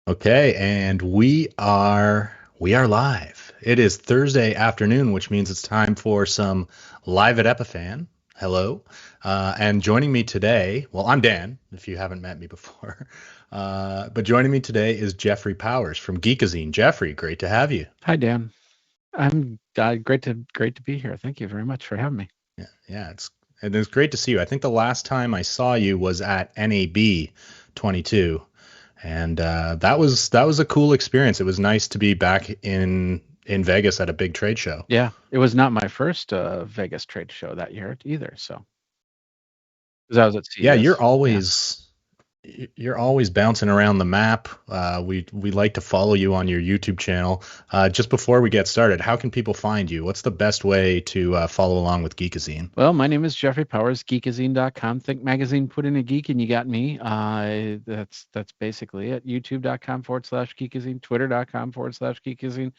Okay, and we are live. It is Thursday afternoon, which means it's time for some live at Epiphan. Hello. And joining me today, well, I'm Dan, if you haven't met me before. But joining me today is Jeffrey Powers from Geekazine. Jeffrey, great to have you. Hi, Dan. I'm great to be here. Thank you very much for having me. Yeah, it's great to see you. I think the last time I saw you was at NAB 22. And that was a cool experience. It was nice to be back in Vegas at a big trade show. Yeah, it was not my first Vegas trade show that year either. So, because I was at Yeah, CES. Yeah. you're always bouncing around the map. We like to follow you on your YouTube channel. Just before we get started, how can people find you? What's the best way to follow along with Geekazine? Well, my name is Jeffrey Powers, geekazine.com. Think magazine, put in a geek and you got me. That's basically it. YouTube.com/geekazine, Twitter.com/geekazine,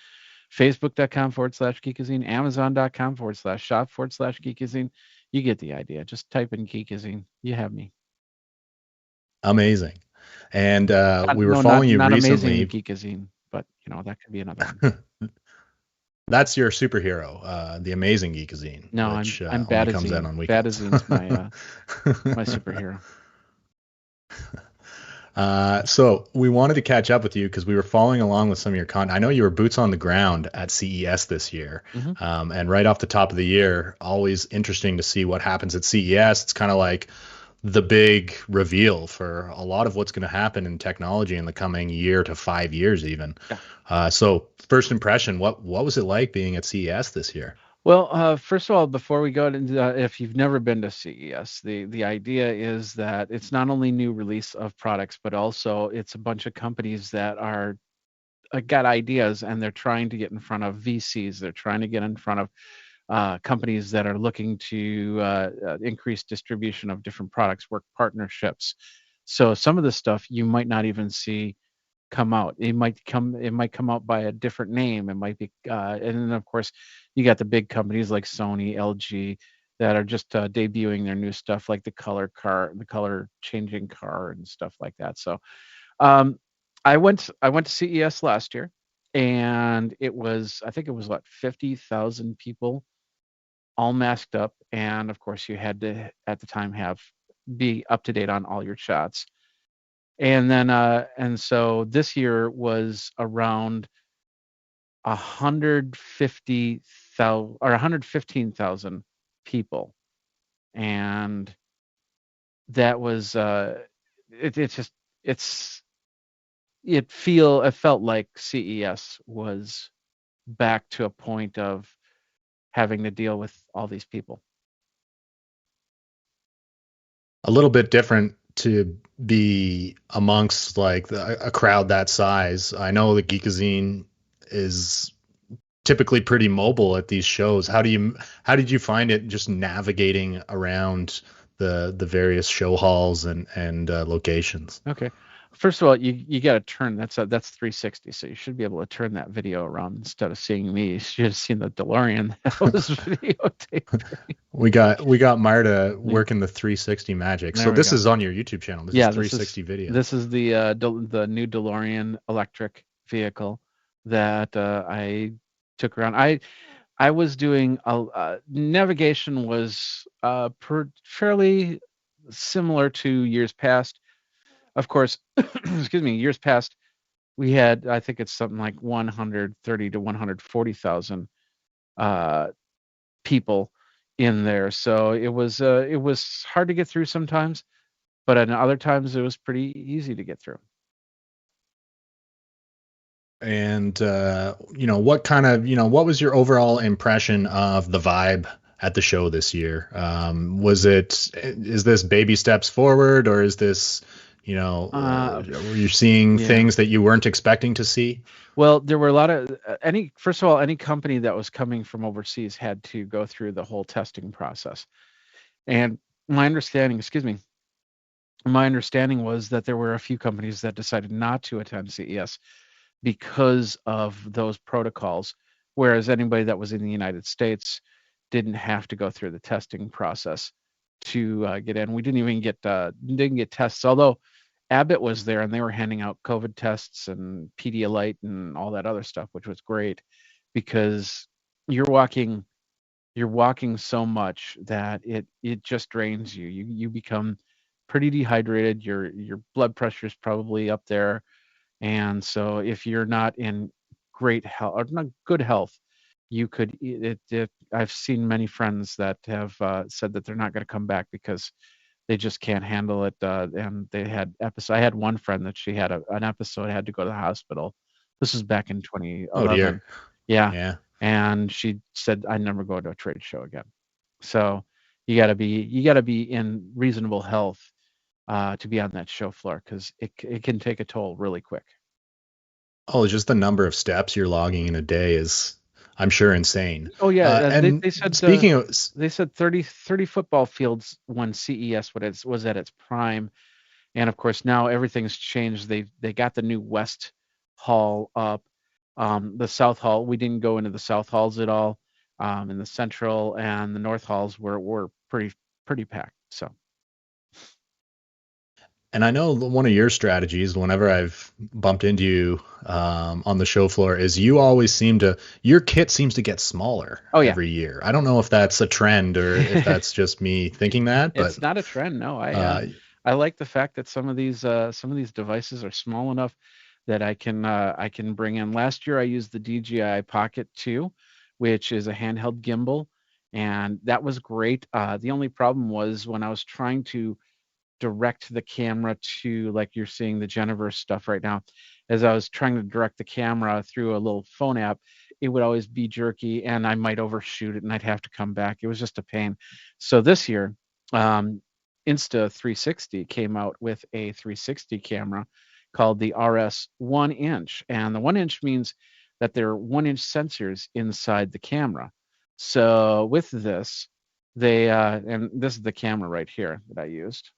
Facebook.com/geekazine, Amazon.com/shop/geekazine. You get the idea. Just type in geekazine. You have me. Amazing. And we were No, following you not amazing recently. geekazine, but that could be another one. That's your superhero, the Amazing Geekazine, No, which I'm only comes out Badazine. on weekends. Badazine's my superhero. So we wanted to catch up with you because we were following along with some of your content. I know you were boots on the ground at CES this year, Hmm. and right off the top of the year, always interesting to see what happens at CES. It's kind of like the big reveal for a lot of what's going to happen in technology in the coming year to 5 years, even. Yeah. So first impression, what was it like being at CES this year? Well, first of all, before we go into that, if you've never been to CES, the idea is that it's not only new release of products, but also it's a bunch of companies that are got ideas and they're trying to get in front of VCs. They're trying to get in front of companies that are looking to increase distribution of different products, work partnerships. So some of the stuff you might not even see come out. It might come out by a different name. It might be, and then of course, you got the big companies like Sony, LG, that are just debuting their new stuff, like the color changing car, and stuff like that. So, um, I went to CES last year, and I think it was what 50,000 people all masked up, and of course, you had to at the time have be up to date on all your shots. And so this year was around 150,000 or 115,000 people, and that was it's just it's it felt like CES was back to a point of having to deal with all these people. A little bit different to be amongst like a crowd that size. I know the Geekazine is typically pretty mobile at these shows. How did you find it just navigating around the various show halls and locations? Okay. First of all, you got to turn that's 360, so you should be able to turn that video around instead of seeing me. You should have seen the DeLorean that was videotaped. We got Marta Yeah, working the 360 magic. So there we this go. is on your YouTube channel. This is Yeah, 360 video. this is the new DeLorean electric vehicle that I took around. I was doing navigation was fairly similar to years past. Of course, excuse me, years past we had, I think it's something like 130 to 140,000 uh, people in there. So it was hard to get through sometimes, but at other times it was pretty easy to get through. And what was your overall impression of the vibe at the show this year? Is this baby steps forward, or is this, Uh, were you seeing yeah. things that you weren't expecting to see? Well, there were a lot of first of all, any company that was coming from overseas had to go through the whole testing process. And my understanding, excuse me, my understanding was that there were a few companies that decided not to attend CES because of those protocols, whereas anybody that was in the United States didn't have to go through the testing process to get in. We didn't even get tests, although Abbott was there and they were handing out COVID tests and Pedialyte and all that other stuff, which was great because you're walking you're walking so much that it just drains you. You become pretty dehydrated. Your blood pressure is probably up there, and so if you're not in great health or not good health, you could I've seen many friends that have said that they're not going to come back because they just can't handle it. And they had episode. I had one friend that she had an episode, had to go to the hospital. This was back in Oh 2011. dear. Yeah, Yeah. and she said, "I never go to a trade show again." So you got to be in reasonable health to be on that show floor because it can take a toll really quick. Oh, just the number of steps you're logging in a day is, I'm sure, insane. Oh yeah, And they said speaking of, 30 football fields when CES was at its prime. And of course, now everything's changed. They got the new West Hall up. The South Hall, we didn't go into the South Halls at all. And the Central and the North Halls were pretty packed. So and I know one of your strategies, whenever I've bumped into you on the show floor, is you always seem to, your kit seems to get smaller oh yeah. every year. I don't know if that's a trend or if that's just me thinking that, but It's not a trend. No, uh, I like the fact that some of these devices are small enough that I can bring in. Last year I used the DJI Pocket 2, which is a handheld gimbal, and that was great. The only problem was when I was trying to direct the camera to, like you're seeing the Geniverse stuff right now, as I was trying to direct the camera through a little phone app, it would always be jerky and I might overshoot it and I'd have to come back. It was just a pain. So this year, um, Insta360 came out with a 360 camera called the RS 1 inch. And the 1 inch means that there are 1 inch sensors inside the camera. So with this, and this is the camera right here that I used.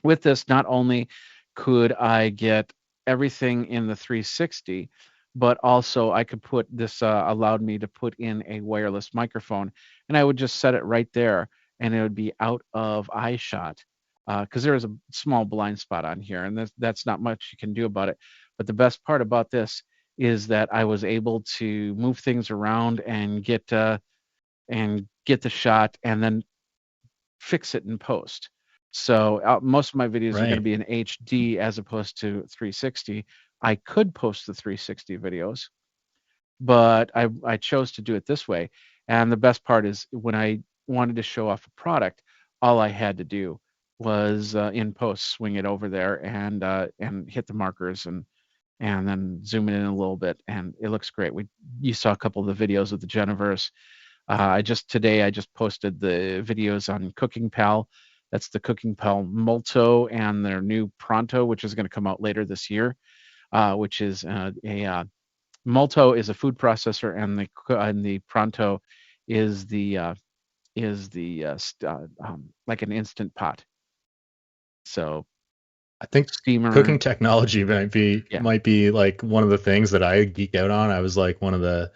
With this, not only could I get everything in the 360, but also I could put this allowed me to put in a wireless microphone, and I would just set it right there, and it would be out of eye shot because there is a small blind spot on here, and that's not much you can do about it. But the best part about this is that I was able to move things around and get the shot, and then fix it in post. So most of my videos are going to right. be in HD as opposed to 360. I could post the 360 videos, but I chose to do it this way. And the best part is when I wanted to show off a product, all I had to do was in post swing it over there and hit the markers and then zoom it in a little bit, and it looks great. You saw a couple of the videos of the Geniverse. I just posted the videos on Cooking Pal. That's the Cooking Pal Multo and their new Pronto, which is going to come out later this year. Which is a Multo is a food processor, and the Pronto is like an instant pot. So I think steamer, cooking technology yeah. might be like one of the things that I geek out on. I was like one of the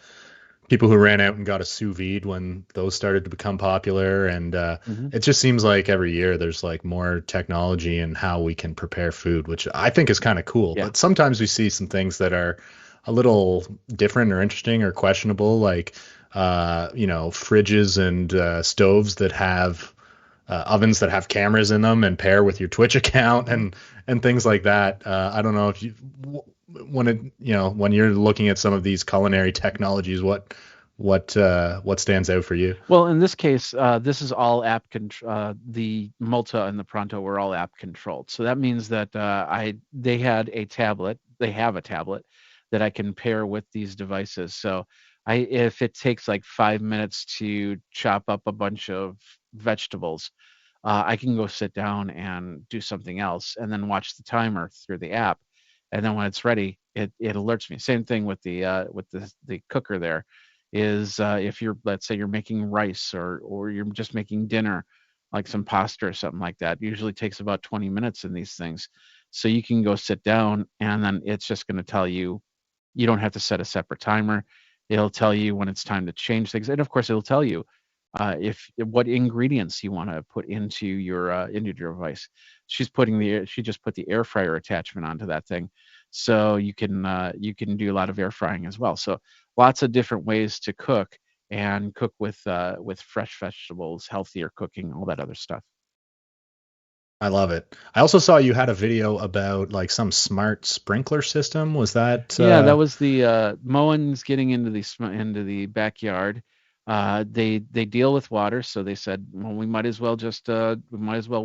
people who ran out and got a sous vide when those started to become popular, and Hmm. it just seems like every year there's like more technology in how we can prepare food, which I think is kind of cool. Yeah. But sometimes we see some things that are a little different or interesting or questionable, like fridges and stoves that have ovens that have cameras in them and pair with your Twitch account Mhm. and things like that. I don't know if you when it when you're looking at some of these culinary technologies, what stands out for you? Well, in this case, this is all app control. The Multa and the Pronto were all app controlled. So that means that they had a tablet. They have a tablet that I can pair with these devices. So if it takes like 5 minutes to chop up a bunch of vegetables, I can go sit down and do something else, and then watch the timer through the app. And then when it's ready, it alerts me. Same thing with the cooker there is if you're, let's say you're making rice or you're just making dinner, like some pasta or something like that, usually takes about 20 minutes in these things. So you can go sit down and then it's just going to tell you, you don't have to set a separate timer. It'll tell you when it's time to change things. And of course, it'll tell you if what ingredients you want to put into your device. She just put the air fryer attachment onto that thing, so you can do a lot of air frying as well. So lots of different ways to cook, and cook with fresh vegetables, healthier cooking, all that other stuff. I love it. I also saw you had a video about like some smart sprinkler system. Was that Yeah, that was the Moen's getting into into the backyard. They deal with water, so they said, well, we might as well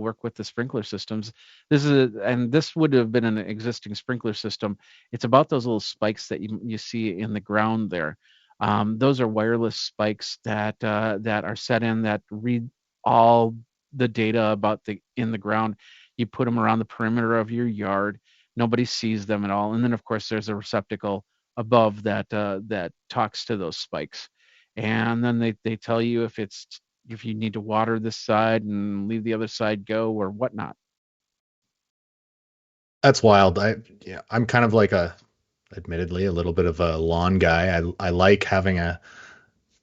work with the sprinkler systems. And this would have been an existing sprinkler system. It's about those little spikes that you see in the ground there. Those are wireless spikes that are set in that read all the data about the in the ground. You put them around the perimeter of your yard. Nobody sees them at all. And then, of course, there's a receptacle above that talks to those spikes. And then they tell you if you need to water this side and leave the other side go or whatnot. that's wild. I'm kind of like admittedly a little bit of a lawn guy. I like having a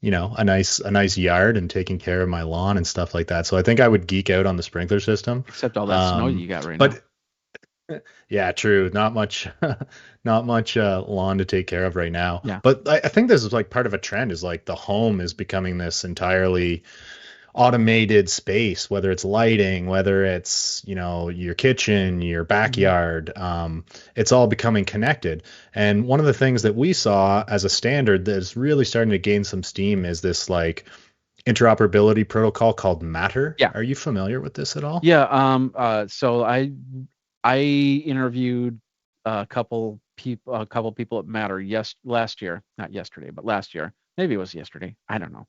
nice yard and taking care of my lawn and stuff like that. So I think I would geek out on the sprinkler system. Except all that snow you got right now. But yeah, true. Not much, not much lawn to take care of right now. Yeah. But I think this is like part of a trend is like the home is becoming this entirely automated space, whether it's lighting, whether it's, your kitchen, your backyard, it's all becoming connected. And one of the things that we saw as a standard that is really starting to gain some steam is this like interoperability protocol called Matter. Yeah. Are you familiar with this at all? Yeah. So I interviewed a couple people at Matter last year, not yesterday, but last year. Maybe it was yesterday. I don't know.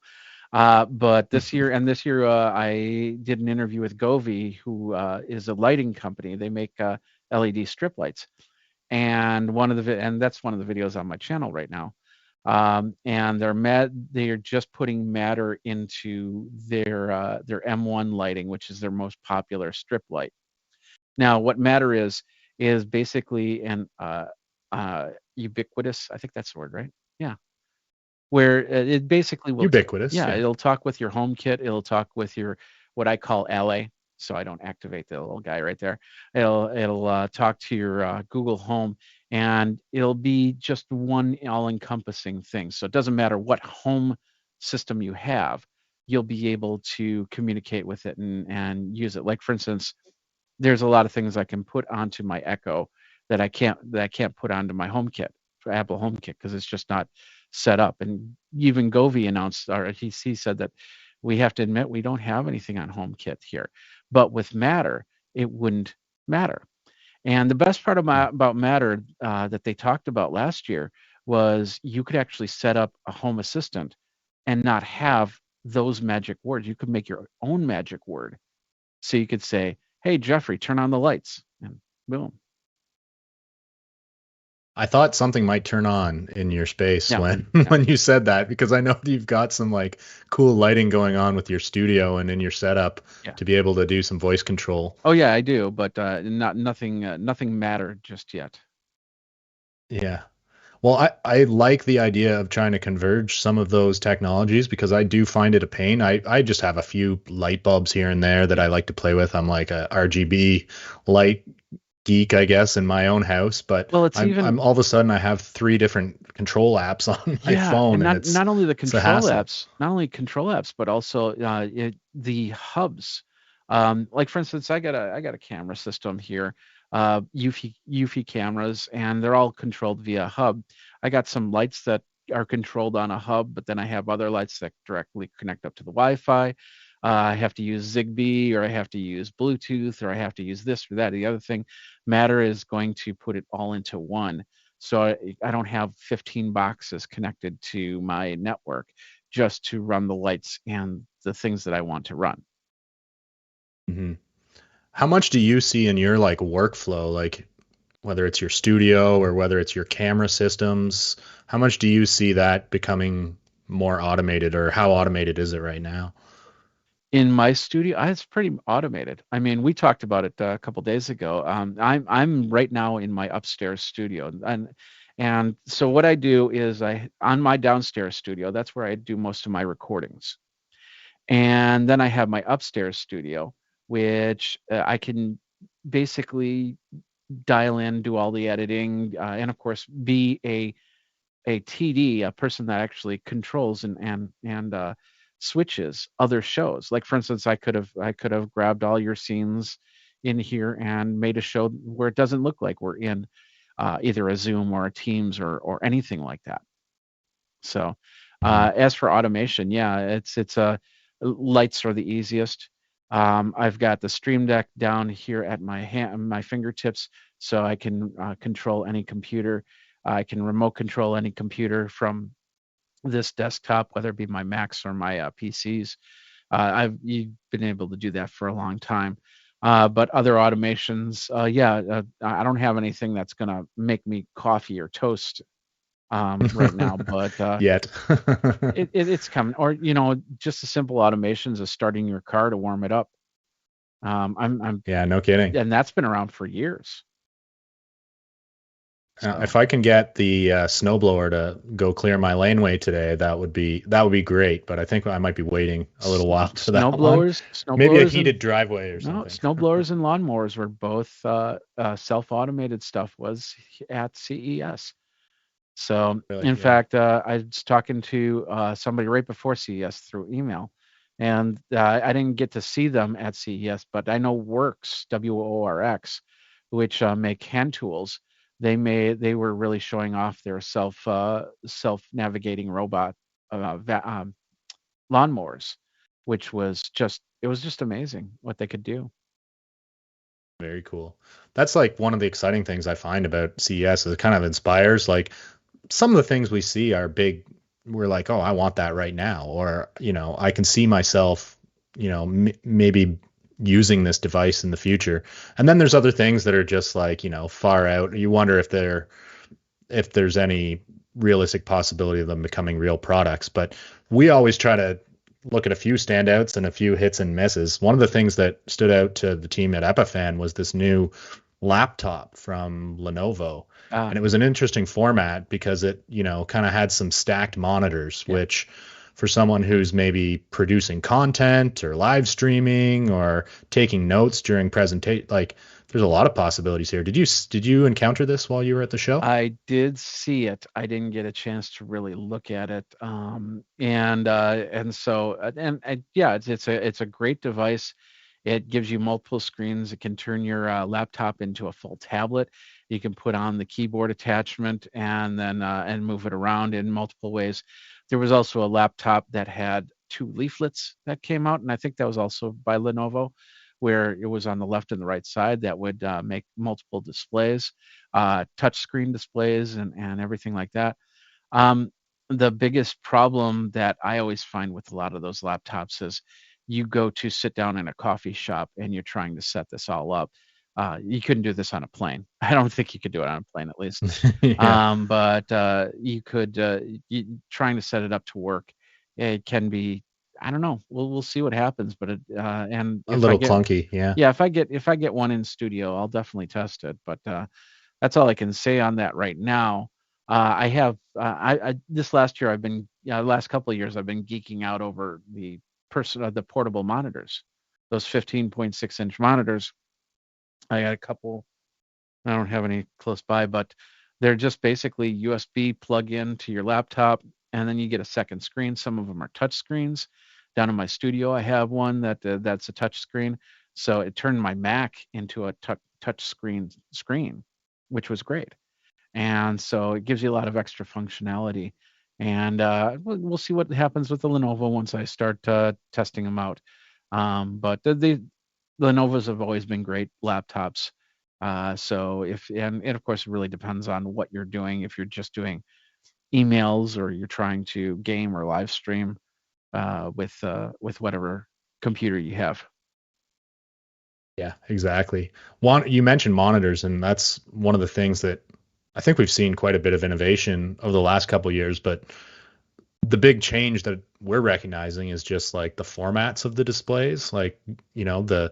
But this year, I did an interview with Govee, who is a lighting company. They make LED strip lights, and that's one of the videos on my channel right now. And they are just putting Matter into their M1 lighting, which is their most popular strip light. Now, what Matter is basically an ubiquitous. I think that's the word, right? Yeah, where it basically will. Ubiquitous. Yeah, Yeah. it'll talk with your HomeKit. It'll talk with your what I call LA, so I don't activate the little guy right there. It'll talk to your Google Home, and it'll be just one all-encompassing thing. So it doesn't matter what home system you have, you'll be able to communicate with it and use it. Like for instance, there's a lot of things I can put onto my Echo that I can't put onto my HomeKit for Apple HomeKit because it's just not set up. And even Govee announced, or he said that we have to admit we don't have anything on HomeKit here, but with Matter it wouldn't matter. And the best part about Matter that they talked about last year was you could actually set up a home assistant and not have those magic words. You could make your own magic word. So you could say, hey, Jeffrey, turn on the lights, and boom. I thought something might turn on in your space Yeah. when you said that, because I know you've got some like cool lighting going on with your studio and in your setup to be able to do some voice control. Oh yeah, I do, but nothing mattered just yet. Yeah. Well, I like the idea of trying to converge some of those technologies because I do find it a pain. I just have a few light bulbs here and there that I like to play with. I'm like a RGB light geek, I guess, in my own house, but I'm all of a sudden I have 3 different control apps on my phone. And not only control apps, but also the hubs. Like for instance, I got a camera system here, Eufy cameras, and they're all controlled via hub. I got some lights that are controlled on a hub, but then I have other lights that directly connect up to the Wi-Fi. I have to use Zigbee, or I have to use Bluetooth, or I have to use this or that. The other thing, Matter is going to put it all into one. So I don't have 15 boxes connected to my network just to run the lights and the things that I want to run. Mm-hmm. How much do you see in your like workflow, like whether it's your studio or whether it's your camera systems, how much do you see that becoming more automated, or how automated is it right now? In my studio, it's pretty automated. I mean, we talked about it a couple days ago. I'm right now in my upstairs studio, and so what I do is on my downstairs studio, that's where I do most of my recordings. And then I have my upstairs studio, which I can basically dial in, do all the editing, and of course be a TD, a person that actually controls and switches other shows. Like for instance, I could have grabbed all your scenes in here and made a show where it doesn't look like we're in either a Zoom or a Teams or anything like that. So Mhm. as for automation, yeah, it's lights are the easiest. I've got the Stream Deck down here at my fingertips, so I can control any computer. I can remote control any computer from this desktop, whether it be my Macs or my PCs. I've you've been able to do that for a long time. But other automations, yeah, I don't have anything that's going to make me coffee or toast right now, but Yet. it's coming. Or just the simple automations of starting your car to warm it up. I'm Yeah, no kidding. and that's been around for years. If So I can get the snowblower to go clear my laneway today, that would be great. But I think I might be waiting a little while for that one. Maybe a snowblowers and heated driveway or no something. snowblowers and lawnmowers were both self-automated stuff was at CES. So, Really? in Yeah. fact, I was talking to somebody right before CES through email, and I didn't get to see them at CES, but I know Works, WORX, which make hand tools. They were really showing off their self-navigating robot lawnmowers, which was just amazing what they could do. Very cool. That's like one of the exciting things I find about CES is it kind of inspires like some of the things we see are big. We're like, oh, I want that right now, or I can see myself, maybe using this device in the future. And then there's other things that are just like, far out. You wonder if there's any realistic possibility of them becoming real products. But we always try to look at a few standouts and a few hits and misses. One of the things that stood out to the team at Epiphan was this new laptop from Lenovo. Uh, And it was an interesting format because it, kind of had some stacked monitors, yeah. which for someone who's maybe producing content or live streaming or taking notes during presentation, like there's a lot of possibilities here. Did you encounter this while you were at the show? I did see it. I didn't get a chance to really look at it. And so yeah, it's a great device. It gives you multiple screens. It can turn your laptop into a full tablet. You can put on the keyboard attachment and then and move it around in multiple ways. There was also a laptop that had two leaflets that came out, and I think that was also by Lenovo, where it was on the left and the right side that would make multiple displays, touch screen displays, and everything like that. Um, the biggest problem that I always find with a lot of those laptops is you go to sit down in a coffee shop and you're trying to set this all up. You couldn't do this on a plane. I don't think you could do it on a plane, at least. Yeah, But you could trying to set it up to work. It can be. I don't know. We'll see what happens. But and a little clunky. Yeah. yeah, if I get one in studio, I'll definitely test it. But that's all I can say on that right now. I have I this last year I've been last couple of years I've been geeking out over the portable monitors, those 15.6-inch monitors. I got a couple. I don't have any close by, but they're just basically USB plug in to your laptop, and then you get a second screen. Some of them are touch screens. Down in my studio, I have one that's a touch screen. So it turned my Mac into a touch screen, which was great. And so it gives you a lot of extra functionality. And we'll see what happens with the Lenovo once I start testing them out. But the Lenovo's have always been great laptops. So if and of course it really depends on what you're doing. If you're just doing emails or you're trying to game or live stream with whatever computer you have. Yeah, exactly. You mentioned monitors, and that's one of the things that I think we've seen quite a bit of innovation over the last couple of years. But the big change that we're recognizing is just like the formats of the displays, like the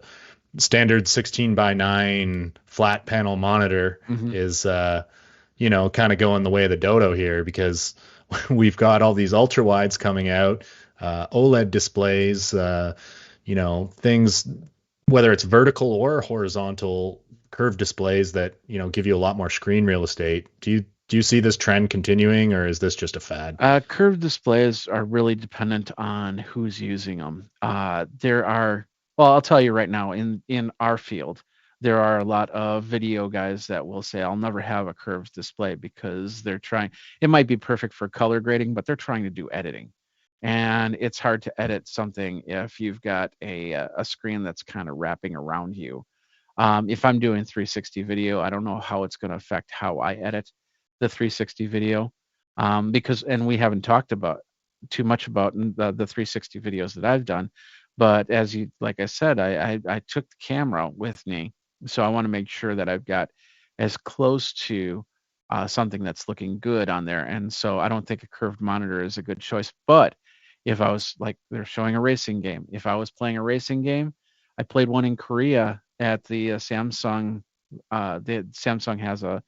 standard 16 by 9 flat panel monitor Hmm. is kind of going the way of the dodo here because we've got all these ultra wides coming out. OLED displays, things, whether it's vertical or horizontal curved displays that, give you a lot more screen real estate. Do you see this trend continuing, or is this just a fad? Curved displays are really dependent on who's using them. Well, I'll tell you right now, in our field, there are a lot of video guys that will say, "I'll never have a curved display," because they're trying. It might be perfect for color grading, but they're trying to do editing, and it's hard to edit something if you've got a screen that's kind of wrapping around you. If I'm doing 360 video, I don't know how it's going to affect how I edit the 360 video, because, and we haven't talked about too much about the 360 videos that I've done, but as you, like I said, I took the camera with me, so I want to make sure that I've got as close to something that's looking good on there, and so I don't think a curved monitor is a good choice. But if I was, like, they're showing a racing game, if I was playing a racing game, I played one in Korea at the Samsung. The Samsung has a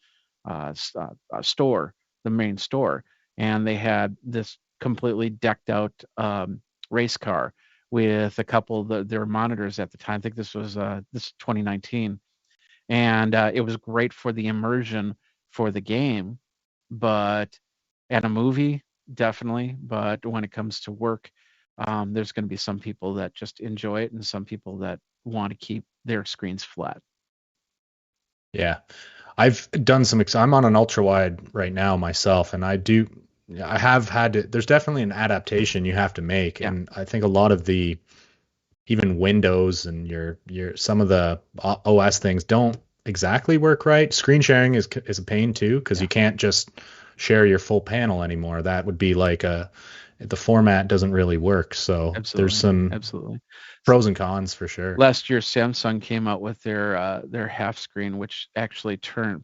store, the main store, and they had this completely decked out race car with a couple of their monitors at the time. I think this 2019, and it was great for the immersion for the game, but at a movie, definitely. But when it comes to work, there's going to be some people that just enjoy it and some people that want to keep their screens flat. Yeah. I've done I'm on an ultra wide right now myself, and I have had to, there's definitely an adaptation you have to make. Yeah, And I think a lot of the, even Windows and some of the OS things don't exactly work right. Screen sharing is a pain too, because yeah, you can't just share your full panel anymore. That would be like the format doesn't really work. So there's absolutely, some absolutely. pros and cons for sure. Last year, Samsung came out with their half screen, which actually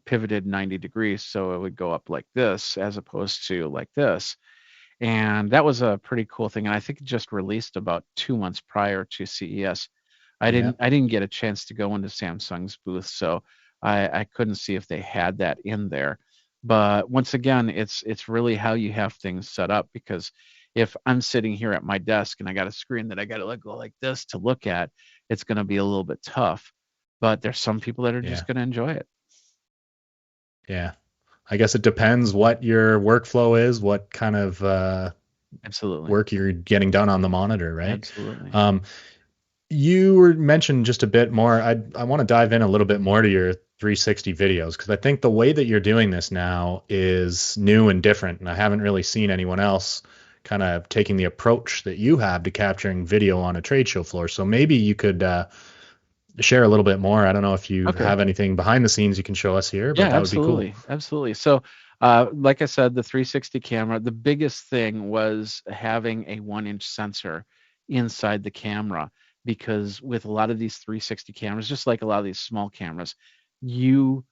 pivoted 90 degrees, so it would go up like this as opposed to like this. And that was a pretty cool thing. And I think it just released about 2 months prior to CES. Yeah. I didn't get a chance to go into Samsung's booth, so I couldn't see if they had that in there. But once again, it's really how you have things set up, because if I'm sitting here at my desk and I got a screen that I got to go like this to look at, it's going to be a little bit tough. But there's some people that are just Yeah. going to enjoy it. Yeah. I guess it depends what your workflow is, what kind of Absolutely. work you're getting done on the monitor, right? Absolutely. Um, you were mentioned just a bit more. I want to dive in a little bit more to your 360 videos, because I think the way that you're doing this now is new and different, and I haven't really seen anyone else kind of taking the approach that you have to capturing video on a trade show floor. So maybe you could share a little bit more. I don't know if you Okay. have anything behind the scenes you can show us here, Yeah, but that would be cool. absolutely. Absolutely. So, like I said, the 360 camera, the biggest thing was having a 1-inch sensor inside the camera, because with a lot of these 360 cameras, just like a lot of these small cameras, you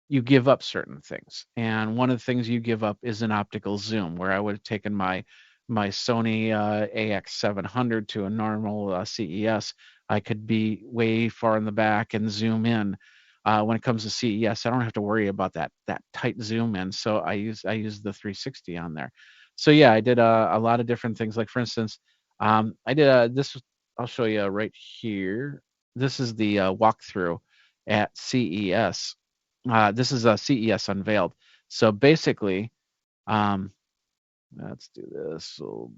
you give up certain things. And one of the things you give up is an optical zoom, where I would have taken my Sony AX700 to a normal CES. I could be way far in the back and zoom in. When it comes to CES, I don't have to worry about that tight zoom in. So I use the 360 on there. So yeah, I did a lot of different things. Like, for instance, I did this. I'll show you right here. This is the walkthrough at CES. This is a CES unveiled. So basically, um, let's do this. So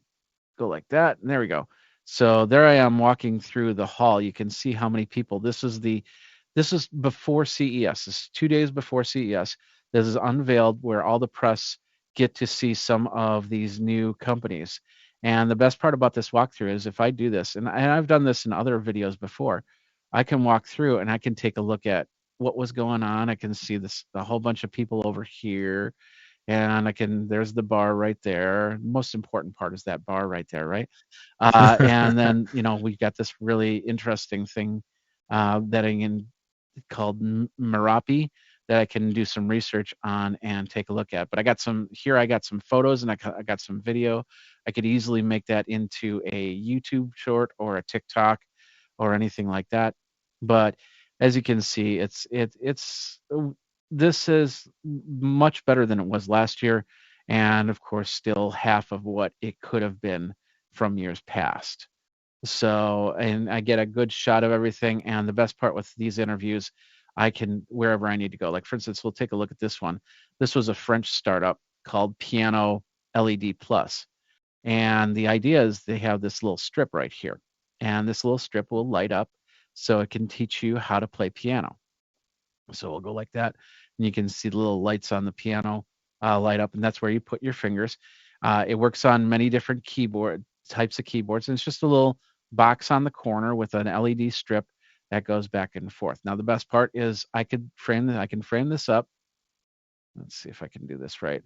go like that, and there we go. So there I am walking through the hall. You can see how many people. This is before CES. This is 2 days before CES. This is unveiled, where all the press get to see some of these new companies. And the best part about this walkthrough is, if I do this, and I've done this in other videos before, I can walk through and I can take a look at what was going on. I can see this a whole bunch of people over here, and there's the bar right there. Most important part is that bar right there, right? And then, we got this really interesting thing that I can called Merapi, that I can do some research on and take a look at. But I got some photos, and I got some video. I could easily make that into a YouTube short or a TikTok or anything like that. But as you can see, this is much better than it was last year, and of course, still half of what it could have been from years past. So, and I get a good shot of everything. And the best part with these interviews, I can, wherever I need to go. Like, for instance, we'll take a look at this one. This was a French startup called Piano LED Plus. And the idea is they have this little strip right here. And this little strip will light up so it can teach you how to play piano. So we'll go like that. And you can see the little lights on the piano light up. And that's where you put your fingers. It works on many different types of keyboards. And it's just a little box on the corner with an LED strip that goes back and forth. Now, the best part is I can frame this up. Let's see if I can do this right.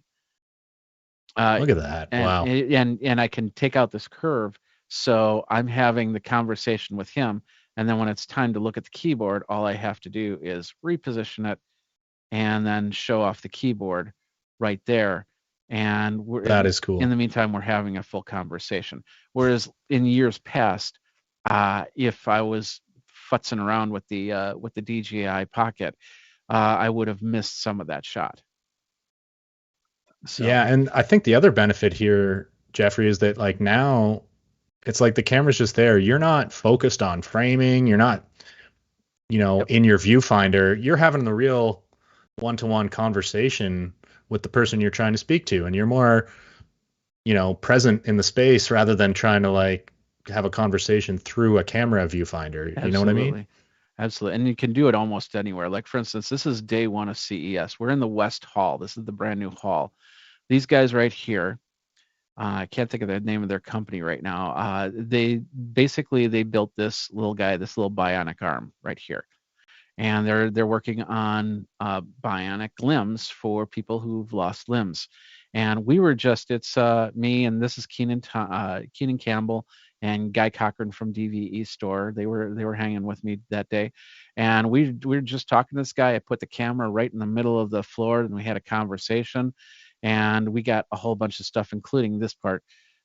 Look at that. Wow. And I can take out this curve. So I'm having the conversation with him. And then when it's time to look at the keyboard, all I have to do is reposition it and then show off the keyboard right there. And that is cool. In the meantime, we're having a full conversation. Whereas in years past, if I was futzing around with the DJI Pocket, I would have missed some of that shot. So. Yeah, and I think the other benefit here, Jeffrey, is that like now it's like the camera's just there. You're not focused on framing. You're not, in your viewfinder. You're having the real one-to-one conversation with the person you're trying to speak to, and you're more, present in the space rather than trying to like have a conversation through a camera viewfinder. Absolutely. You know what I mean? Absolutely. And you can do it almost anywhere. Like, for instance, this is day one of CES. We're in the West Hall. This is the brand new hall. These guys right here, I can't think of the name of their company right now. They built this little guy, this little bionic arm right here. And they're working on bionic limbs for people who've lost limbs. And we were it's me, and this is Keenan Campbell and Guy Cochran from DVE Store. They were hanging with me that day, and we were just talking to this guy. I put the camera right in the middle of the floor, and we had a conversation, and we got a whole bunch of stuff, including this part.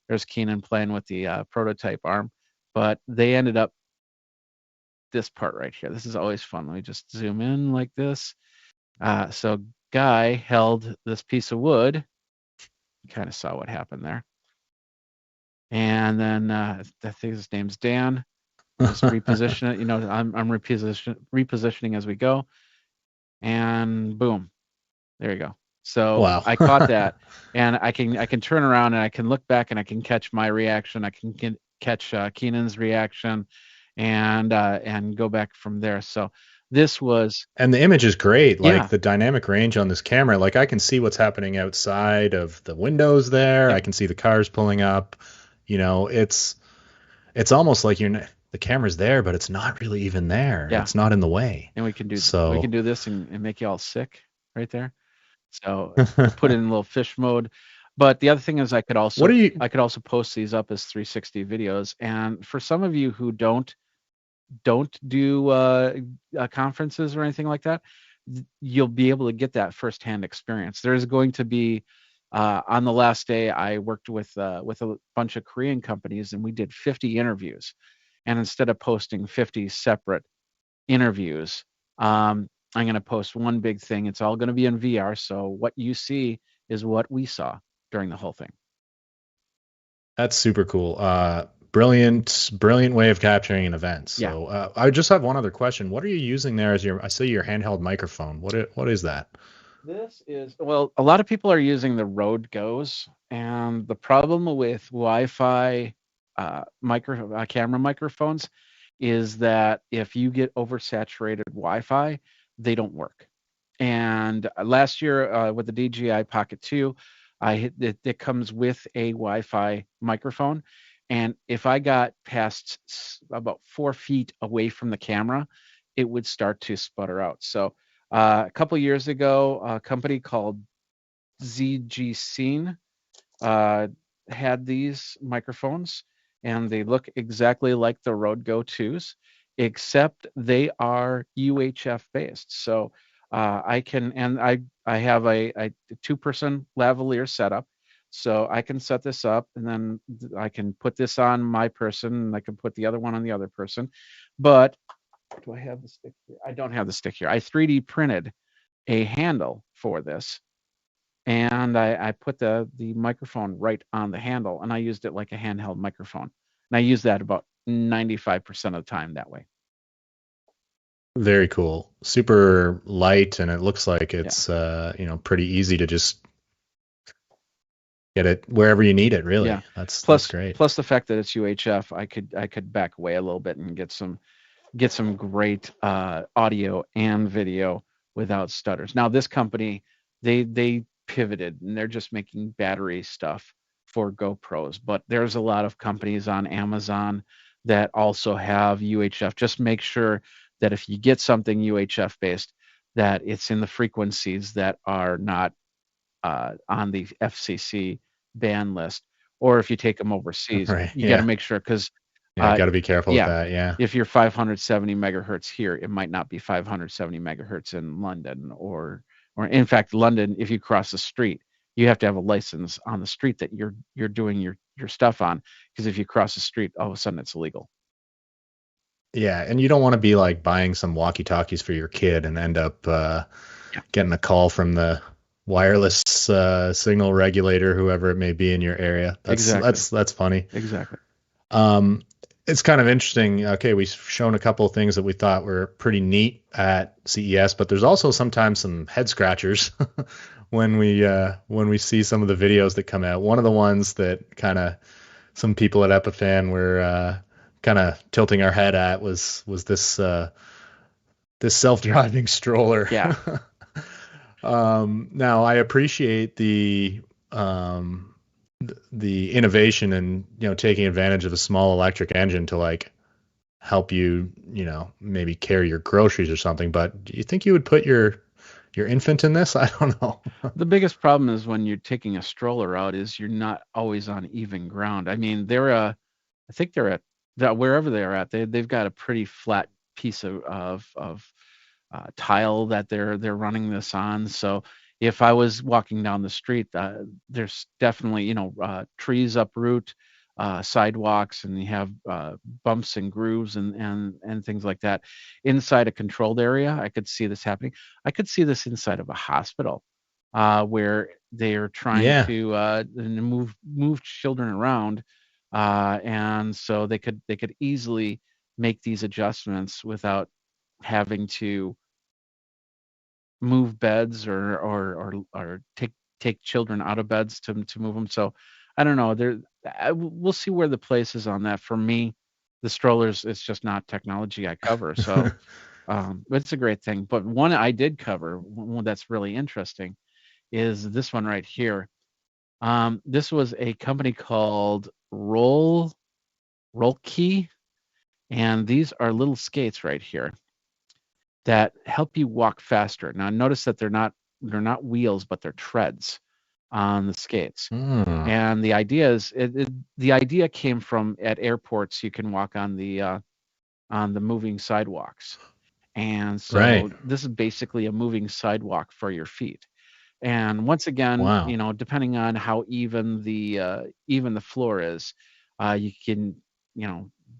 There's Keenan playing with the prototype arm, but they ended up this part right here. This is always fun. Let me just zoom in like this. So Guy held this piece of wood. You kind of saw what happened there. And then I think his name's Dan. Just reposition it. I'm repositioning as we go. And boom, there you go. So wow. I caught that, and I can turn around and I can look back and I can catch my reaction. I can catch Keenan's reaction, and go back from there. So this was, and the image is great. Like the dynamic range on this camera, like I can see what's happening outside of the windows there. Yep. I can see the cars pulling up. It's almost like the camera's there, but it's not really even there. Yeah. It's not in the way. And we can do this and make you all sick right there. So put it in a little fish mode. But the other thing is I could also post these up as 360 videos. And for some of you who don't do conferences or anything like that, you'll be able to get that firsthand experience. There's going to be on the last day, I worked with a bunch of Korean companies, and we did 50 interviews. And instead of posting 50 separate interviews, I'm going to post one big thing. It's all going to be in VR. So what you see is what we saw during the whole thing. That's super cool. Brilliant way of capturing an event. So yeah. I just have one other question. What are you using there as I see your handheld microphone? What is that? This is, well, a lot of people are using the Rode Go's, and the problem with Wi-Fi camera microphones is that if you get oversaturated Wi-Fi, they don't work. And last year with the DJI Pocket 2, it comes with a Wi-Fi microphone. And if I got past about 4 feet away from the camera, it would start to sputter out. So a couple years ago, a company called Geekazine had these microphones, and they look exactly like the Rode Go 2s, except they are UHF based. So I have a 2-person lavalier setup. So I can set this up, and then I can put this on my person, and I can put the other one on the other person. But do I have the stick here? I don't have the stick here. I 3D printed a handle for this, and and I put the microphone right on the handle, and I used it like a handheld microphone. And I use that about 95% of the time that way. Very cool. Super light, and it looks like Yeah. it's pretty easy to just get it wherever you need it, really. Yeah. That's Plus great. the fact that it's UHF, I could back away a little bit and get some great audio and video without stutters. Now this company, they pivoted and they're just making battery stuff for GoPros, but there's a lot of companies on Amazon that also have UHF. Just make sure that if you get something UHF based, that it's in the frequencies that are not on the FCC ban list, or if you take them overseas, Right. you got to Yeah. make sure, because Yeah. Got to be careful with yeah, that. Yeah. if you're 570 megahertz here, it might not be 570 megahertz in London, or in fact, London, if you cross the street, you have to have a license on the street that you're doing your stuff on, because if you cross the street, all of a sudden it's illegal. Yeah. And you don't want to be like buying some walkie-talkies for your kid and end up getting a call from the wireless signal regulator, whoever it may be in your area. Exactly. That's funny. Exactly. It's kind of interesting. Okay, we've shown a couple of things that we thought were pretty neat at CES, but there's also sometimes some head scratchers when we see some of the videos that come out. One of the ones that kind of some people at Epiphan were kind of tilting our head at was this this self-driving stroller. Yeah. Now I appreciate the innovation and taking advantage of a small electric engine to like help you maybe carry your groceries or something, but do you think you would put your infant in this? I don't know. The biggest problem is when you're taking a stroller out is you're not always on even ground. I mean, I think they're at wherever they're at, they've got a pretty flat piece of tile that they're running this on. So if I was walking down the street, there's definitely trees uproot, sidewalks, and you have bumps and grooves and things like that. Inside a controlled area, I could see this happening. I could see this inside of a hospital, where they are trying Yeah. to move children around, and so they could easily make these adjustments without having to move beds or take children out of beds to move them. So I don't know. We'll see where the place is on that. For me, the strollers, it's just not technology I cover. So but it's a great thing. But one I did cover, one that's really interesting, is this one right here. This was a company called Rollkey, and these are little skates right here that help you walk faster. Now notice that they're not wheels, but they're treads on the skates. And the idea is the idea came from at airports. You can walk on the moving sidewalks, and so Right. this is basically a moving sidewalk for your feet. And once again, Wow. depending on how even the floor is, you can,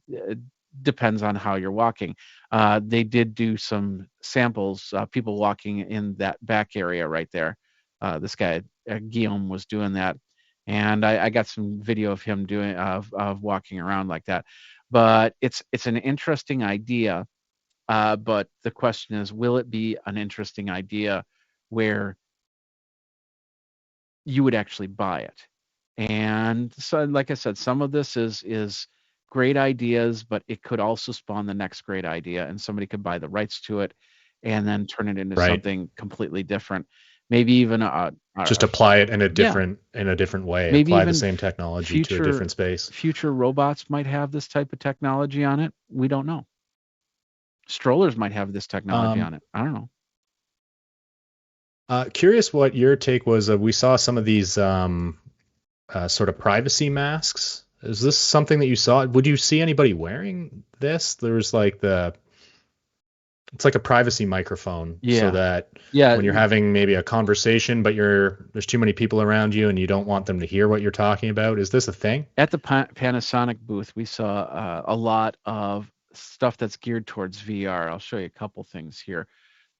it depends on how you're walking. They did do some samples, people walking in that back area right there. This guy, Guillaume, was doing that, and I got some video of him doing of walking around like that. But it's an interesting idea. But the question is, will it be an interesting idea where you would actually buy it? And so, like I said, some of this is great ideas, but it could also spawn the next great idea, and somebody could buy the rights to it and then turn it into Right. something completely different. Maybe even Just apply it in a yeah, different way. maybe Apply the even same technology to a future different space. future robots might have this type of technology on it. We don't know. Strollers might have this technology on Um, it. I don't know. Curious what your take was. We saw some of these sort of privacy masks. Is this something that you saw? Would you see anybody wearing this? There's like it's like a privacy microphone, so Yeah. that Yeah. when you're having maybe a conversation, but there's too many people around you and you don't want them to hear what you're talking about. Is this a thing? At the Panasonic booth, we saw a lot of stuff that's geared towards VR. I'll show you a couple things here.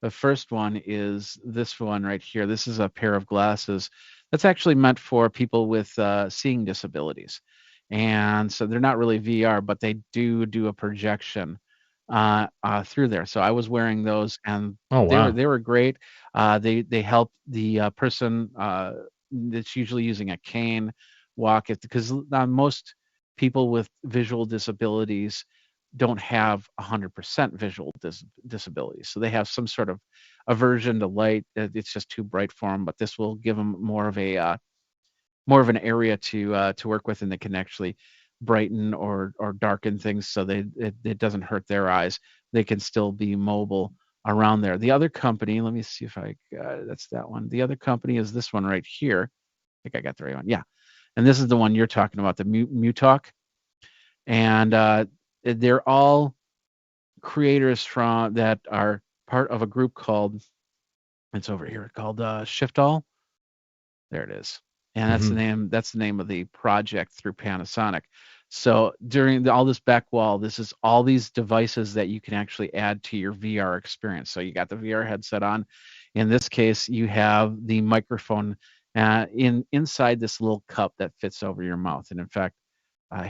The first one is this one right here. This is a pair of glasses That's actually meant for people with seeing disabilities, and so they're not really VR, but they do a projection through there. So I was wearing those, and Oh wow. they were great. They help the person that's usually using a cane walk it, because most people with visual disabilities don't have 100% visual disability. So they have some sort of aversion to light. It's just too bright for them, but this will give them more of an area to work with, and they can actually brighten or darken things so it doesn't hurt their eyes. They can still be mobile around there. The other company, let me see if I that's that one. The other company is this one right here. I think I got the right one. Yeah. And this is the one you're talking about, the Mutalk. And they're all creators from that are part of a group called, it's over here, called Shift All. There it is. And Hmm. that's the name of the project through Panasonic. So during all this back wall, this is all these devices that you can actually add to your VR experience. So you got the VR headset on. In this case, you have the microphone inside this little cup that fits over your mouth. And in fact, I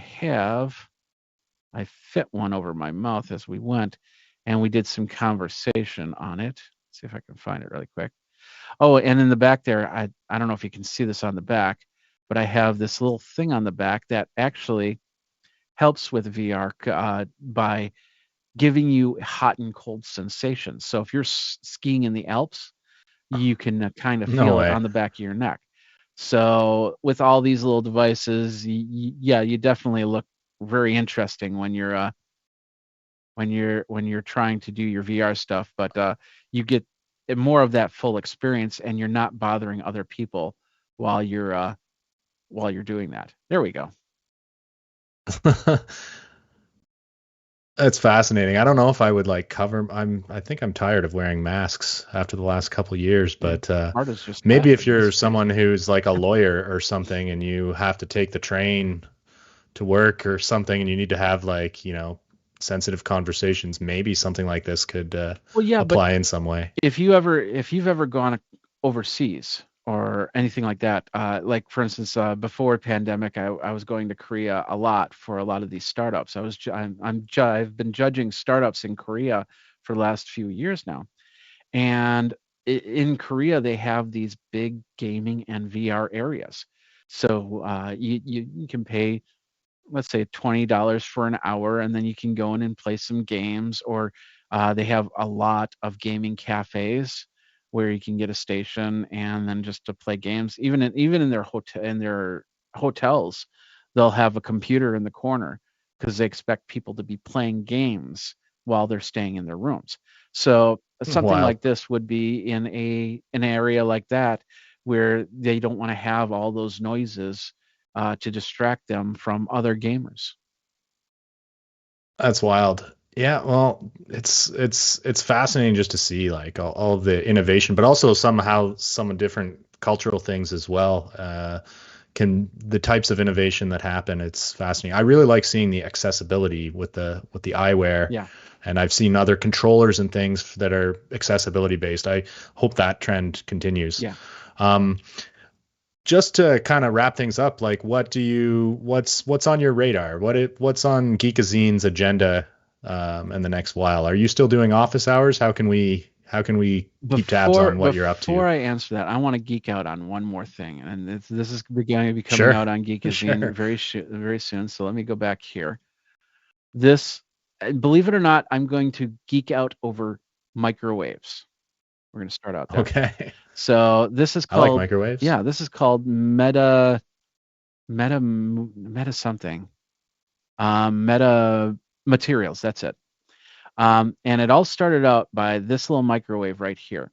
fit one over my mouth as we went, and we did some conversation on it. Let's see if I can find it really quick. Oh, and in the back there, I don't know if you can see this on the back, but I have this little thing on the back that actually helps with VR by giving you hot and cold sensations. So if you're skiing in the Alps, you can kind of No feel it way. on the back of your neck. So with all these little devices, yeah, you definitely look very interesting when you're trying to do your VR stuff, but you get more of that full experience, and you're not bothering other people while you're doing that. There we go. That's fascinating. I don't know if I would like cover. I think I'm tired of wearing masks after the last couple of years, Yeah, but art is just maybe if laughing. you're That's great. someone who's like a lawyer or something and you have to take the train to work or something and you need to have like, sensitive conversations, maybe something like this could Well, yeah, but apply in some way. if you've ever gone overseas or anything like that, like for instance, before pandemic, I was going to Korea a lot for a lot of these startups. I've been judging startups in Korea for the last few years now, and in Korea they have these big gaming and VR areas. So you can pay, let's say, $20 for an hour, and then you can go in and play some games. Or they have a lot of gaming cafes where you can get a station and then just to play games. Even in their hotels, they'll have a computer in the corner because they expect people to be playing games while they're staying in their rooms. So something Wild. like this would be in an area like that, where they don't want to have all those noises to distract them from other gamers. That's wild. Yeah, well, it's fascinating just to see like all of the innovation, but also somehow some different cultural things as well. Can the types of innovation that happen, it's fascinating. I really like seeing the accessibility with the eyewear, Yeah, and I've seen other controllers and things that are accessibility based. I hope that trend continues. yeah. Um, just to kind of wrap things up, like what's on your radar? What's on Geekazine's agenda in the next while? Are you still doing office hours? How can we keep tabs on what you're up to? Before I answer that, I want to geek out on one more thing, and this is going to be coming Sure. out on Geekazine Sure. very soon. So let me go back here. This, believe it or not, I'm going to geek out over microwaves. We're going to start out there. Okay. So this is I like called, microwaves. yeah, this is called meta something, meta materials. That's it. And it all started out by this little microwave right here.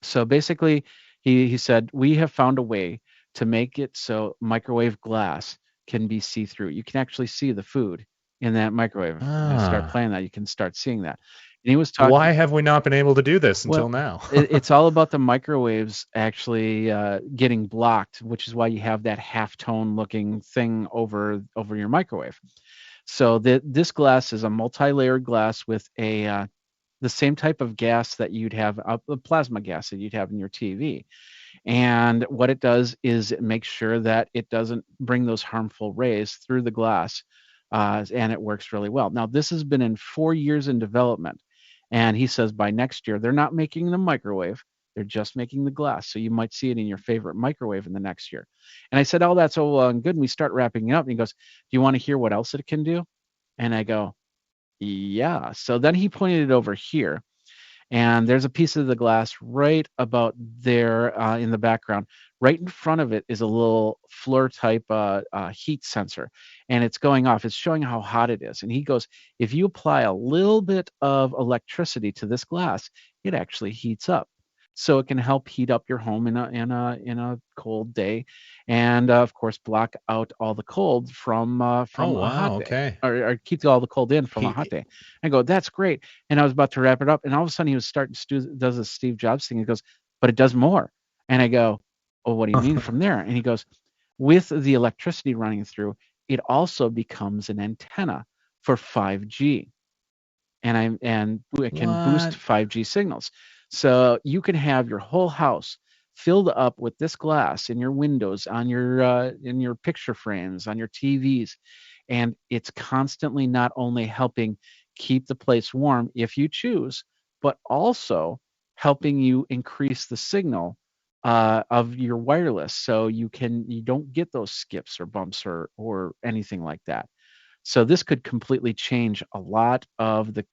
So basically, he said, we have found a way to make it so microwave glass can be see-through. You can actually see the food in that microwave. I start Ah, playing that, you can start seeing that. And he was why talking, have we not been able to do this well, until now? it's all about the microwaves actually getting blocked, which is why you have that half-tone looking thing over your microwave. So this glass is a multi-layered glass with the same type of gas that you'd have, a plasma gas that you'd have in your TV. And what it does is it makes sure that it doesn't bring those harmful rays through the glass, and it works really well. Now, this has been in 4 years in development, and he says by next year they're not making the microwave; they're just making the glass. So you might see it in your favorite microwave in the next year. And I said, "Oh, that's all well and good." And we start wrapping it up, and he goes, "Do you want to hear what else it can do?" And I go, "Yeah." So then he pointed it over here, and there's a piece of the glass right about there in the background. Right in front of it is a little floor type heat sensor, and it's going off. It's showing how hot it is. And he goes, if you apply a little bit of electricity to this glass, it actually heats up. So it can help heat up your home in a cold day, and of course block out all the cold Oh, from a wow. hot day, Okay. or keep all the cold in from a hot He, day. I go, that's great. And I was about to wrap it up, and all of a sudden he was starting to does a Steve Jobs thing. He goes, but it does more. And I go, oh, what do you mean from there? And he goes, with the electricity running through, it also becomes an antenna for 5G, and it can boost what? 5G signals. So you can have your whole house filled up with this glass in your windows, on your in your picture frames, on your TVs, and it's constantly not only helping keep the place warm if you choose, but also helping you increase the signal of your wireless, so you don't get those skips or bumps or anything like that. So this could completely change a lot of the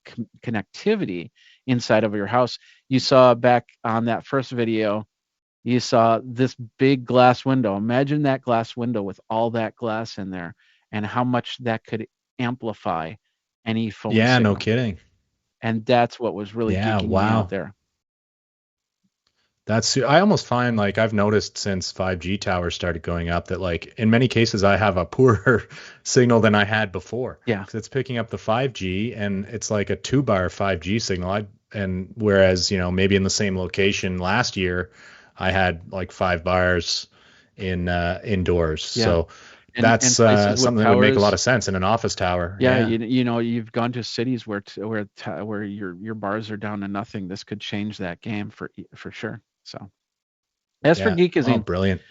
connectivity inside of your house. You saw back on that first video, you saw this big glass window. Imagine that glass window with all that glass in there, and how much that could amplify any phone Yeah, no signal. kidding. And that's what was really Yeah, geeking me out wow. there. I almost find like I've noticed since 5G towers started going up that like in many cases I have a poorer signal than I had before Yeah, because it's picking up the 5G and it's like a 2 bar 5G signal. And whereas, maybe in the same location last year I had like 5 bars in indoors. yeah. So And that's places with something that would make a lot towers. of sense in an office tower. Yeah, Yeah. you know, you've gone to cities where your bars are down to nothing. This could change that game for sure. So as for Yeah. Oh, Geekazine, brilliant.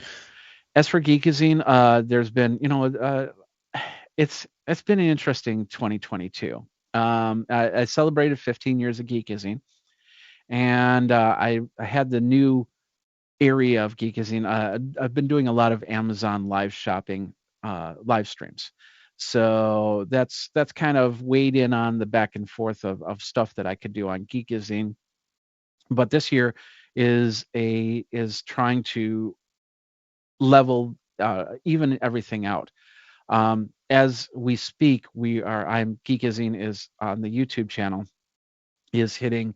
there's been, it's been an interesting 2022. I celebrated 15 years of Geekazine, and I had the new area of Geekazine. I've been doing a lot of Amazon live shopping live streams. So that's kind of weighed in on the back and forth of stuff that I could do on Geekazine. But this year is trying to level even everything out. As we speak, I'm Geekazine is on the YouTube channel is hitting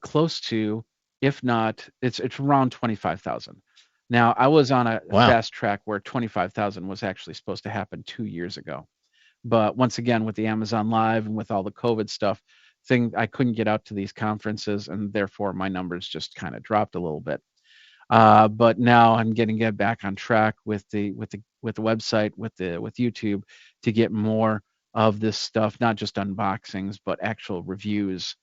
close to, if not, it's around 25,000. Now, I was on a Wow. fast track where 25,000 was actually supposed to happen 2 years ago. But once again, with the Amazon Live and with all the COVID stuff, I couldn't get out to these conferences, and therefore my numbers just kind of dropped a little bit. But now I'm getting get back on track with the website, with YouTube, to get more of this stuff, not just unboxings, but actual reviews.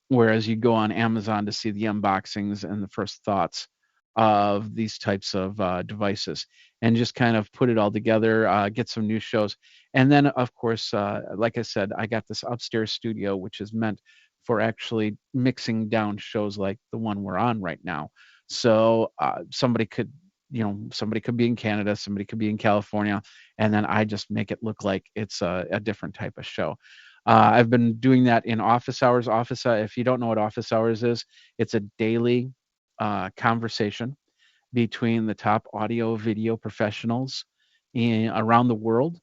Whereas you go on Amazon to see the unboxings and the first thoughts of these types of devices, and just kind of put it all together, get some new shows. And then, of course, like I said, I got this upstairs studio, which is meant for actually mixing down shows like the one we're on right now. So somebody could be in Canada, somebody could be in California, and then I just make it look like it's a different type of show. I've been doing that in office hours. If you don't know what office hours is, it's a daily conversation between the top audio video professionals around the world,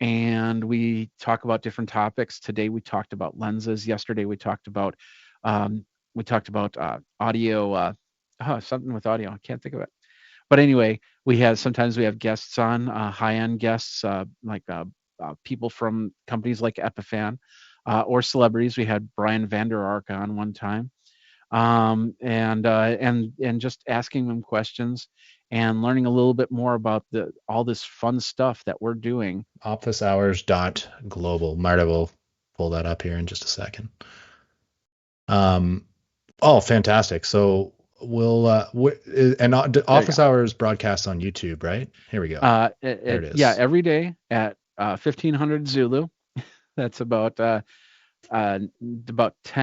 and we talk about different topics. Today we talked about lenses. Yesterday um, we talked about audio, something with audio. I can't think of it. But anyway, sometimes we have guests on, high-end guests, people from companies like Epiphan, or celebrities. We had Brian Vander Ark on one time, and just asking them questions and learning a little bit more about the all this fun stuff that we're doing. Officehours.global. Marta will pull that up here in just a second. Um, oh, fantastic. So office hours broadcast on YouTube, right? Here we go. There it Yeah, is. every day at 1500 Zulu. That's about 10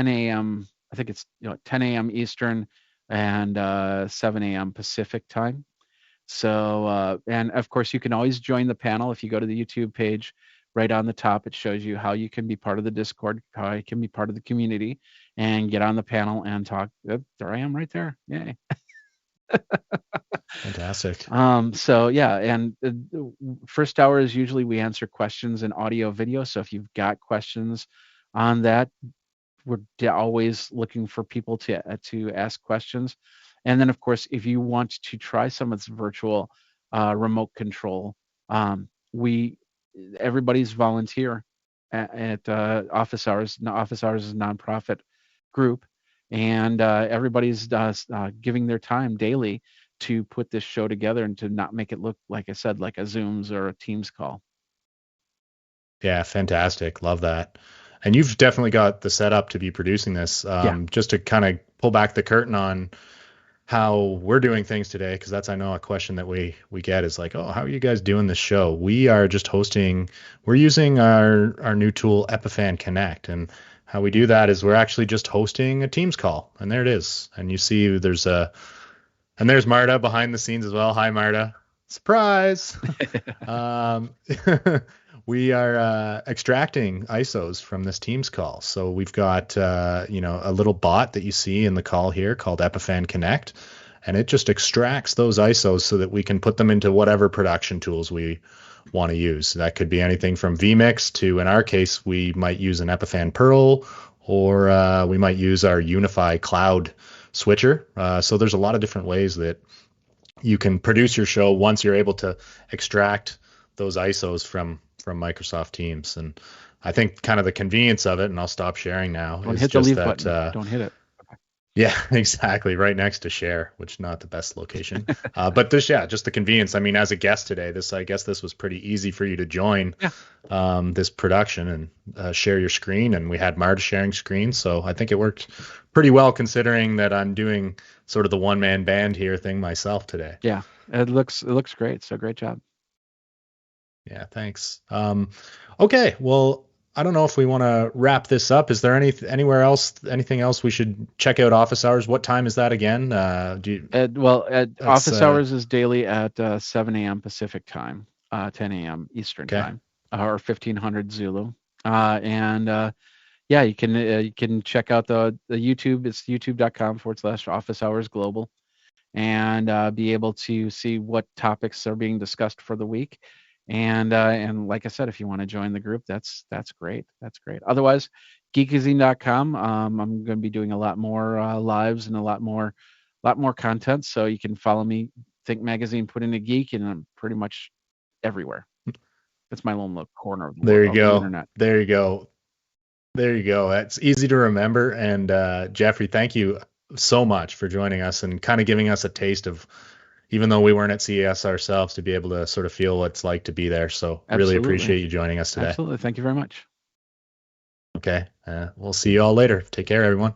a.m. I think it's 10 a.m. Eastern and 7 a.m. Pacific time. So and of course you can always join the panel if you go to the YouTube page. Right on the top, it shows you how you can be part of the Discord, how you can be part of the community, and get on the panel and talk. There I am, right there. Yay! Fantastic. So yeah, and the first hour is usually we answer questions in audio video. So if you've got questions on that, we're always looking for people to ask questions. And then of course, if you want to try some of this virtual remote control, we everybody's volunteer at office hours. Office hours is a nonprofit group, and everybody's giving their time daily to put this show together and to not make it look, like I said, like a Zooms or a Teams call. Yeah, fantastic. Love that. And you've definitely got the setup to be producing this. Yeah. Just to kind of pull back the curtain on how we're doing things today, because that's, I know, a question that we get is like, oh, how are you guys doing this show? We are just hosting. We're using our new tool Epiphan Connect, and how we do that is we're actually just hosting a Teams call, and there it is. And you see there's Marta behind the scenes as well. Hi, Marta. Surprise. um, we are extracting ISOs from this Teams call. So we've got a little bot that you see in the call here called Epiphan Connect, and it just extracts those ISOs so that we can put them into whatever production tools we want to use. That could be anything from vMix to, in our case, we might use an Epiphan Pearl, or we might use our Unify Cloud switcher. So there's a lot of different ways that you can produce your show once you're able to extract those ISOs from Microsoft Teams. And I think kind of the convenience of it, and I'll stop sharing now, Don't is hit the just leave that. button. Don't hit it. Yeah, exactly. Right next to share, which not the best location. But just the convenience. I mean, as a guest today, I guess this was pretty easy for you to join this production and share your screen. And we had Marta sharing screen. So I think it worked pretty well, considering that I'm doing sort of the one-man band here thing myself today. Yeah, it looks great. So great job. Yeah, thanks. Okay, well, I don't know if we want to wrap this up. Is there anything else we should check out office hours? What time is that again? Office hours is daily at 7 a.m. Pacific time, 10 a.m. Eastern time, or 1500 Zulu. You can check out the YouTube. It's youtube.com/office hours global, and be able to see what topics are being discussed for the week. And like I said, if you want to join the group, that's great. That's great. Otherwise, Geekazine.com. I'm going to be doing a lot more lives and a lot more content. So you can follow me. Think Magazine, put in a geek, and I'm pretty much everywhere. It's my little corner of the internet. There you go. That's easy to remember. And Jeffrey, thank you so much for joining us and kind of giving us a taste of, even though we weren't at CES ourselves, to be able to sort of feel what it's like to be there. So really appreciate you joining us today. Absolutely. Thank you very much. Okay. We'll see you all later. Take care, everyone.